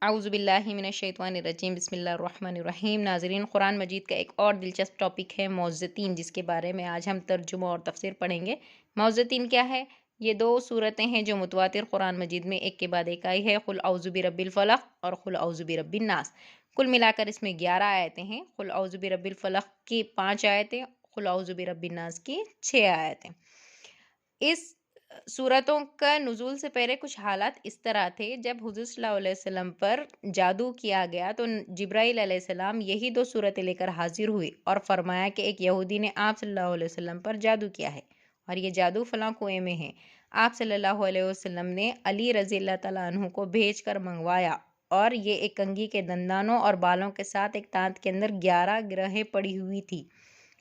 औज़ुबिल्लाहि मिनश्शैतानिर्रजीम बिस्मिल्लाहिर्रहमानिर्रहीम। नाज़रीन, कुरान मजीद का एक और दिलचस्प टॉपिक है मौज़्ज़तीन, जिसके बारे में आज हम तर्जुमा और तफसीर पढ़ेंगे। मौज़्ज़तीन क्या है? ये दो सूरतें हैं जो मुतवातिर कुरान मजीद में एक के बाद एक आई है। कुल औज़ु बिरब्बिल फलक़ और कुल औज़ु बिरब्बिन नास। कुल मिलाकर इसमें 11 आयतें हैं। कुल औज़ु बिरब्बिल फलक़ की 5 आयतें, कुल औज़ु बिरब्बिन नास की 6 आयतें। इस सूरतों का नुज़ूल से पहले कुछ हालात इस तरह थे। जब हुज़ूर सल्लल्लाहु अलैहि वसल्लम पर जादू किया गया तो जिब्राईल अलैहिस्सलाम यही दो सूरतें लेकर हाजिर हुई और फरमाया कि एक यहूदी ने आप सल्लल्लाहु अलैहि वसल्लम पर जादू किया है और ये जादू फलां कुएं में है। आप सल्लल्लाहु अलैहि वसल्लम ने अली रज़ी अल्लाह तआला अन्हु को भेज कर मंगवाया और ये एक कंघी के दंदानों और बालों के साथ एक तांत के अंदर 11 ग्रहें पड़ी हुई थी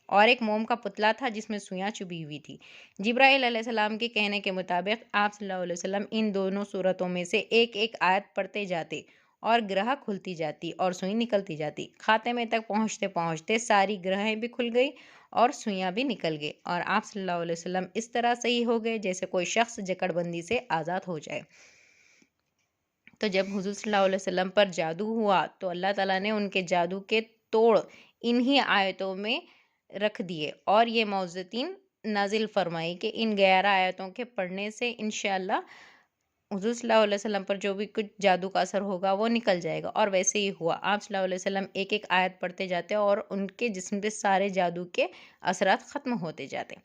और एक मोम का पुतला था जिसमें सुइयां चुभी हुई थी। जिब्राईल अलैहिस्सलाम के कहने के मुताबिक आप सल्लल्लाहु अलैहि वसल्लम इन दोनों सूरतों में से एक एक आयत पढ़ते जाते और ग्रह खुलती जाती और सुई निकलती जाती। खात्मे तक पहुँचते पहुँचते सारी ग्रहें भी खुल गई और सुइयां भी निकल गई और आप सल्लल्लाहु अलैहि वसल्लम इस तरह सही हो गए जैसे कोई शख्स जकड़बंदी से आज़ाद हो जाए। तो जब हुज़ूर सल्लल्लाहु अलैहि वसल्लम पर जादू हुआ तो अल्लाह ताला ने उनके जादू के तोड़ इन्हीं आयतों में रख दिए और ये मौज़्ज़तीन नाजिल फरमाई कि इन 11 आयतों के पढ़ने से इंशाअल्लाह हुज़ूर सल्लल्लाहु अलैहि वसल्लम पर जो भी कुछ जादू का असर होगा वो निकल जाएगा। और वैसे ही हुआ। आप सल्लल्लाहु अलैहि वसल्लम एक एक आयत पढ़ते जाते और उनके जिस्म पे सारे जादू के असरात ख़त्म होते जाते।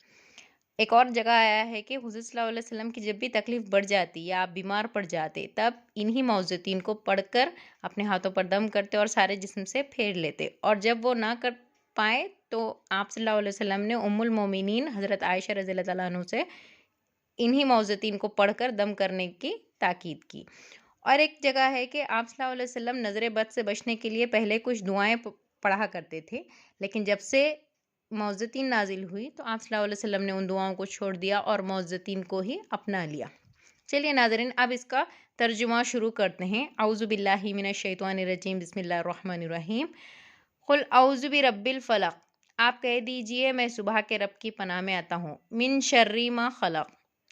एक और जगह आया है कि हुज़ूर सल्लल्लाहु अलैहि वसल्लम की जब भी तकलीफ़ बढ़ जाती या आप बीमार पड़ जाते तब इन्हीं मौज़्ज़तीन को पढ़कर अपने हाथों पर दम करते और सारे जिस्म से फेर लेते और जब वो ना कर पाए तो आप सल्लल्लाहु अलैहि वसल्लम ने उम्मुल मोमिनीन हज़रत आयशा रज़ियल्लाहु तआला अन्हा से इन्हीं मौज़्ज़तीन को पढ़कर दम करने की ताकीद की। और एक जगह है कि आप सल्लल्लाहु अलैहि वसल्लम नज़र बद से बचने के लिए पहले कुछ दुआएं पढ़ा करते थे, लेकिन जब से मौज़्ज़तीन नाजिल हुई तो आप सल्लल्लाहु अलैहि वसल्लम ने उन दुआओं को छोड़ दिया और मौज़्ज़तीन को ही अपना लिया। चलिए नाज़रीन, अब इसका तर्जुमा शुरू करते हैं। औज़ु बिल्लाहि मिनश्शैतानिर्रजीम बिस्मिल्लाहिर्रहमानिर्रहीम। कुल औज़ु बिरब्बिल फलक़, आप कह दीजिए मैं सुबह के रब की पनाह में आता हूँ। मिन शर्रि मा खलक़,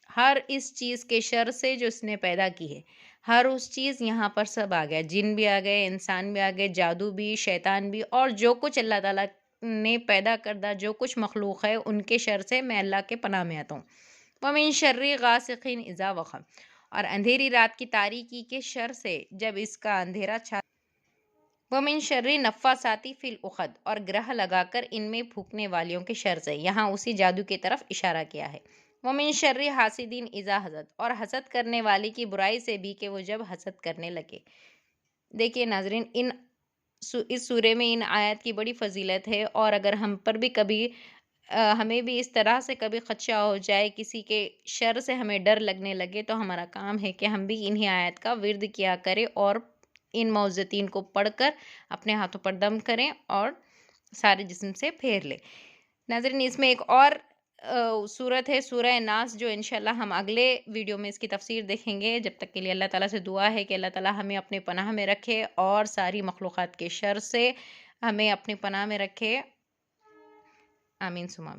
हर इस चीज़ के शर से जो उसने पैदा की है। हर उस चीज़ यहाँ पर सब आ गया, जिन भी आ गए, इंसान भी आ गए, जादू भी, शैतान भी और जो कुछ अल्लाह ताला ने पैदा करदा जो कुछ मखलूक है उनके शर से मैं अल्लाह के पनाह में आता हूँ। व मिन शर्रि गासिक़िन इज़ा वक़ब, और अंधेरी रात की तारीकी के शर से जब इसका अंधेरा छा। व मिन शर्रि नफ़्फ़ासाति फ़िल उक़द, और ग्रह लगाकर इनमें फूंकने वालियों के शर से। यहाँ उसी जादू की तरफ इशारा किया है। व मिन शर्रि हासिदिन इज़ा हसद, और हसद करने वाले की बुराई से भी कि वो जब हसद करने लगे। देखिए नाज़रीन, इस सूरे में इन आयत की बड़ी फ़जीलत है और अगर हम पर भी कभी हमें भी इस तरह से कभी ख़दशा हो जाए, किसी के शर से हमें डर लगने लगे, तो हमारा काम है कि हम भी इन्हीं आयत का विर्द किया करें और इन मौज़्ज़तीन को पढ़कर अपने हाथों पर दम करें और सारे जिस्म से फेर लें। नाज़रीन, इसमें एक और सूरत है सूरह नास, जो इंशाअल्लाह हम अगले वीडियो में इसकी तफसीर देखेंगे। जब तक के लिए अल्लाह ताला से दुआ है कि अल्लाह ताला हमें अपने पनाह में रखे और सारी मखलूक़ात के शर से हमें अपनी पनाह में रखे। आमीन सुमा आमीन।